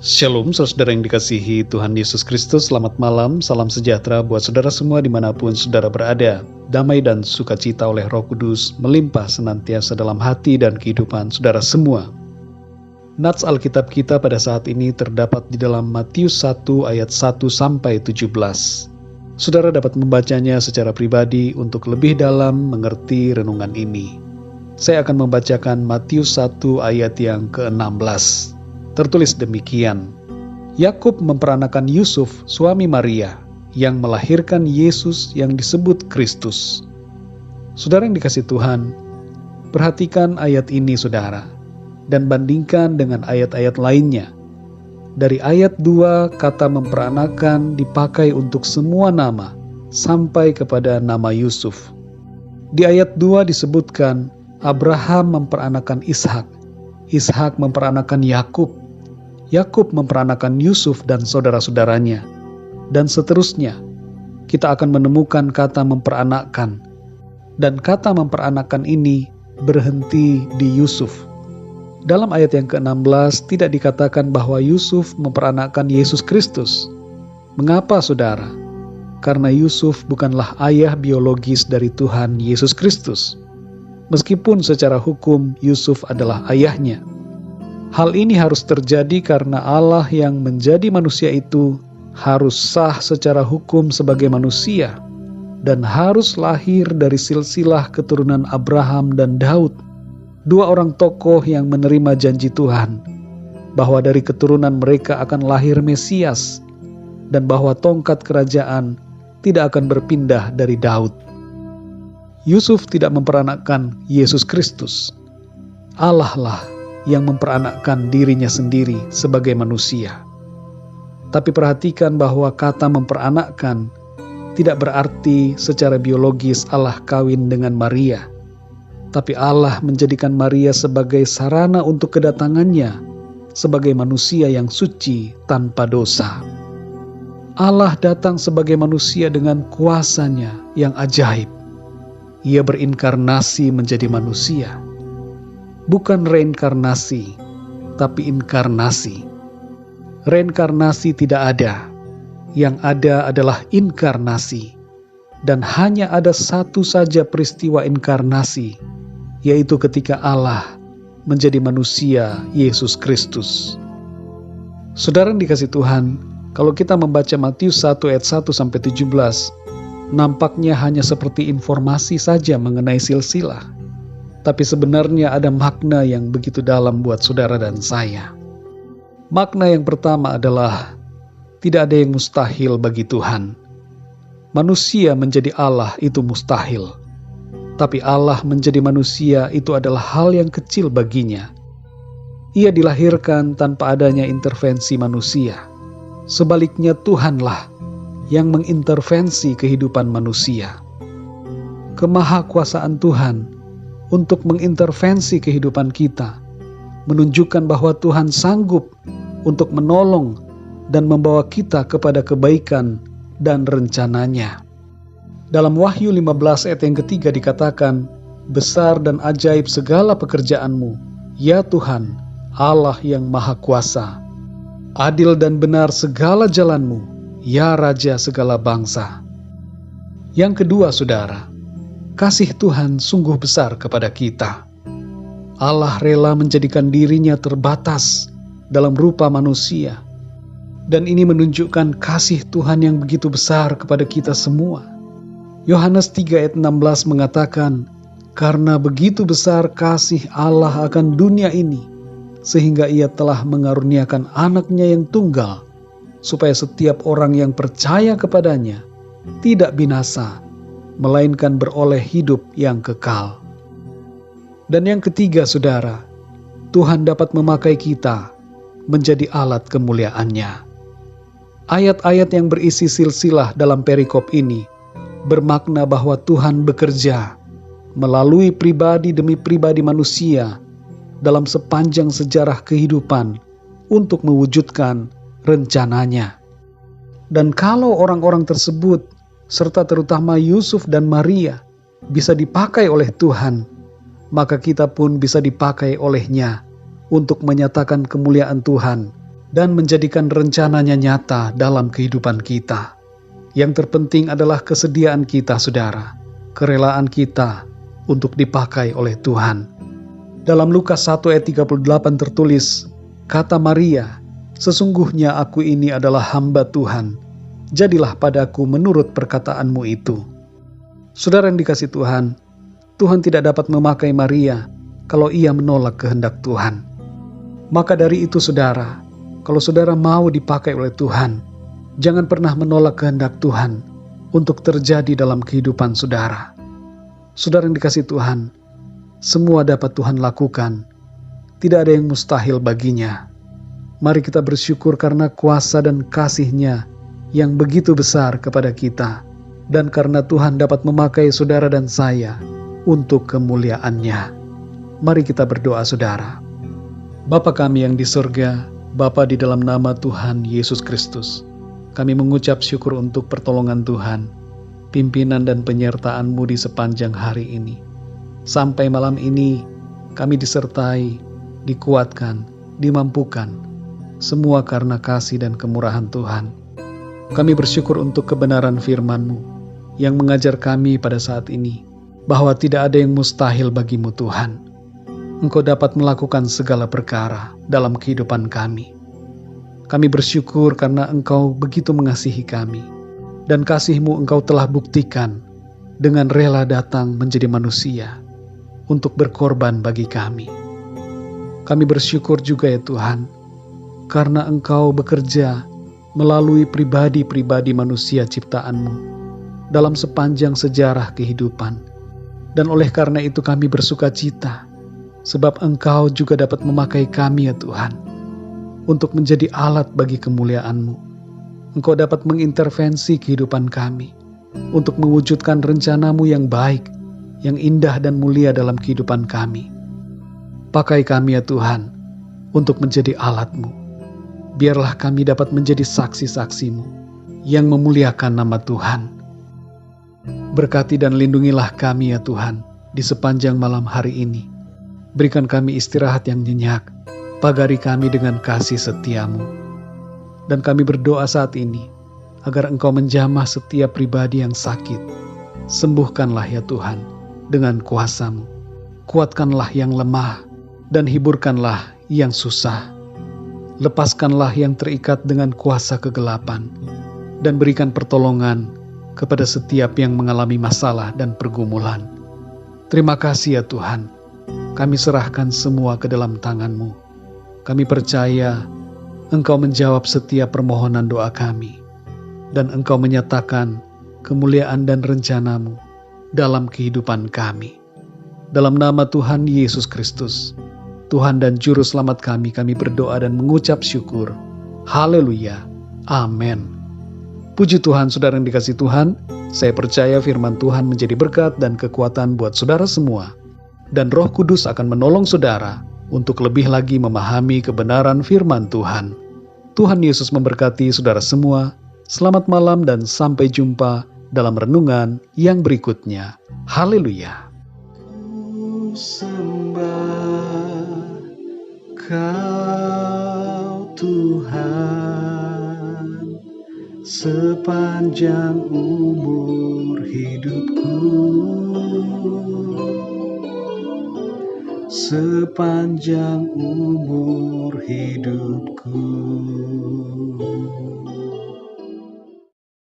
Shalom, saudara yang dikasihi Tuhan Yesus Kristus. Selamat malam, salam sejahtera buat saudara semua dimanapun saudara berada. Damai dan sukacita oleh Roh Kudus melimpah senantiasa dalam hati dan kehidupan saudara semua. Nats Alkitab kita pada saat ini terdapat di dalam Matius 1 ayat 1-17. Saudara dapat membacanya secara pribadi untuk lebih dalam mengerti renungan ini. Saya akan membacakan Matius 1 ayat yang ke-16. Tertulis demikian, Yakub memperanakan Yusuf, suami Maria, yang melahirkan Yesus yang disebut Kristus. Saudara yang dikasihi Tuhan, perhatikan ayat ini saudara, dan bandingkan dengan ayat-ayat lainnya. Dari ayat 2, kata memperanakan dipakai untuk semua nama, sampai kepada nama Yusuf. Di ayat 2 disebutkan, Abraham memperanakan Ishak, Ishak memperanakan Yakub, Yakub memperanakan Yusuf dan saudara-saudaranya, dan seterusnya. Kita akan menemukan kata memperanakkan, dan kata memperanakan ini berhenti di Yusuf. Dalam ayat yang ke-16 tidak dikatakan bahwa Yusuf memperanakkan Yesus Kristus. Mengapa saudara? Karena Yusuf bukanlah ayah biologis dari Tuhan Yesus Kristus. Meskipun secara hukum Yusuf adalah ayahnya. Hal ini harus terjadi karena Allah yang menjadi manusia itu harus sah secara hukum sebagai manusia dan harus lahir dari silsilah keturunan Abraham dan Daud, dua orang tokoh yang menerima janji Tuhan bahwa dari keturunan mereka akan lahir Mesias dan bahwa tongkat kerajaan tidak akan berpindah dari Daud. Yusuf tidak memperanakkan Yesus Kristus. Allah lah yang memperanakkan dirinya sendiri sebagai manusia. Tapi perhatikan bahwa kata memperanakkan tidak berarti secara biologis Allah kawin dengan Maria. Tapi Allah menjadikan Maria sebagai sarana untuk kedatangannya sebagai manusia yang suci tanpa dosa. Allah datang sebagai manusia dengan kuasanya yang ajaib. Ia berinkarnasi menjadi manusia. Bukan reinkarnasi, tapi inkarnasi. Reinkarnasi tidak ada. Yang ada adalah inkarnasi. Dan hanya ada satu saja peristiwa inkarnasi, yaitu ketika Allah menjadi manusia Yesus Kristus. Saudara yang dikasihi Tuhan, kalau kita membaca Matius 1 ayat 1-17, nampaknya hanya seperti informasi saja mengenai silsilah. Tapi sebenarnya ada makna yang begitu dalam buat saudara dan saya. Makna yang pertama adalah tidak ada yang mustahil bagi Tuhan. Manusia menjadi Allah itu mustahil. Tapi Allah menjadi manusia itu adalah hal yang kecil baginya. Ia dilahirkan tanpa adanya intervensi manusia. Sebaliknya Tuhanlah yang mengintervensi kehidupan manusia. Kemahakuasaan Tuhan untuk mengintervensi kehidupan kita, menunjukkan bahwa Tuhan sanggup untuk menolong dan membawa kita kepada kebaikan dan rencananya. Dalam Wahyu 15 ayat yang ketiga dikatakan, besar dan ajaib segala pekerjaanmu, ya Tuhan, Allah yang Maha Kuasa. Adil dan benar segala jalanmu, ya Raja segala bangsa. Yang kedua saudara, kasih Tuhan sungguh besar kepada kita. Allah rela menjadikan dirinya terbatas dalam rupa manusia. Dan ini menunjukkan kasih Tuhan yang begitu besar kepada kita semua. Yohanes 3 ayat 16 mengatakan, karena begitu besar kasih Allah akan dunia ini, sehingga ia telah mengaruniakan anaknya yang tunggal, supaya setiap orang yang percaya kepadanya tidak binasa, melainkan beroleh hidup yang kekal. Dan yang ketiga saudara, Tuhan dapat memakai kita menjadi alat kemuliaan-Nya. Ayat-ayat yang berisi silsilah dalam perikop ini bermakna bahwa Tuhan bekerja melalui pribadi demi pribadi manusia dalam sepanjang sejarah kehidupan untuk mewujudkan rencananya. Dan kalau orang-orang tersebut serta terutama Yusuf dan Maria bisa dipakai oleh Tuhan, maka kita pun bisa dipakai oleh-Nya untuk menyatakan kemuliaan Tuhan dan menjadikan rencananya nyata dalam kehidupan kita. Yang terpenting adalah kesediaan kita, saudara, kerelaan kita untuk dipakai oleh Tuhan. Dalam Lukas 1 ayat 38 tertulis, kata Maria, "Sesungguhnya aku ini adalah hamba Tuhan, jadilah padaku menurut perkataanmu itu." Saudara yang dikasihi Tuhan, Tuhan tidak dapat memakai Maria kalau ia menolak kehendak Tuhan. Maka dari itu saudara, kalau saudara mau dipakai oleh Tuhan, jangan pernah menolak kehendak Tuhan untuk terjadi dalam kehidupan saudara. Saudara yang dikasihi Tuhan, semua dapat Tuhan lakukan. Tidak ada yang mustahil baginya. Mari kita bersyukur karena kuasa dan kasih-Nya yang begitu besar kepada kita, dan karena Tuhan dapat memakai saudara dan saya untuk kemuliaan-Nya. Mari kita berdoa, saudara. Bapa kami yang di surga, Bapa, di dalam nama Tuhan Yesus Kristus, kami mengucap syukur untuk pertolongan Tuhan, pimpinan dan penyertaan-Mu di sepanjang hari ini. Sampai malam ini kami disertai, dikuatkan, dimampukan, semua karena kasih dan kemurahan Tuhan. Kami bersyukur untuk kebenaran firman-Mu yang mengajar kami pada saat ini, bahwa tidak ada yang mustahil bagi-Mu Tuhan. Engkau dapat melakukan segala perkara dalam kehidupan kami. Kami bersyukur karena Engkau begitu mengasihi kami, dan kasih-Mu Engkau telah buktikan dengan rela datang menjadi manusia untuk berkorban bagi kami. Kami bersyukur juga ya Tuhan, karena Engkau bekerja melalui pribadi-pribadi manusia ciptaan-Mu dalam sepanjang sejarah kehidupan. Dan oleh karena itu kami bersuka cita, sebab Engkau juga dapat memakai kami ya Tuhan, untuk menjadi alat bagi kemuliaan-Mu. Engkau dapat mengintervensi kehidupan kami, untuk mewujudkan rencana-Mu yang baik, yang indah dan mulia dalam kehidupan kami. Pakai kami ya Tuhan, untuk menjadi alat-Mu. Biarlah kami dapat menjadi saksi-saksi-Mu, yang memuliakan nama Tuhan. Berkati dan lindungilah kami ya Tuhan, di sepanjang malam hari ini. Berikan kami istirahat yang nyenyak, pagari kami dengan kasih setia-Mu. Dan kami berdoa saat ini, agar Engkau menjamah setiap pribadi yang sakit. Sembuhkanlah ya Tuhan, dengan kuasa-Mu. Kuatkanlah yang lemah, dan hiburkanlah yang susah. Lepaskanlah yang terikat dengan kuasa kegelapan, dan berikan pertolongan kepada setiap yang mengalami masalah dan pergumulan. Terima kasih ya Tuhan, kami serahkan semua ke dalam tangan-Mu. Kami percaya Engkau menjawab setiap permohonan doa kami, dan Engkau menyatakan kemuliaan dan rencana-Mu dalam kehidupan kami. Dalam nama Tuhan Yesus Kristus, Tuhan dan Juru Selamat kami berdoa dan mengucap syukur. Haleluya. Amin. Puji Tuhan, saudara yang dikasihi Tuhan, saya percaya firman Tuhan menjadi berkat dan kekuatan buat saudara semua. Dan Roh Kudus akan menolong saudara untuk lebih lagi memahami kebenaran firman Tuhan. Tuhan Yesus memberkati saudara semua. Selamat malam dan sampai jumpa dalam renungan yang berikutnya. Haleluya. Ku sembah Kau Tuhan, sepanjang umur hidupku, sepanjang umur hidupku.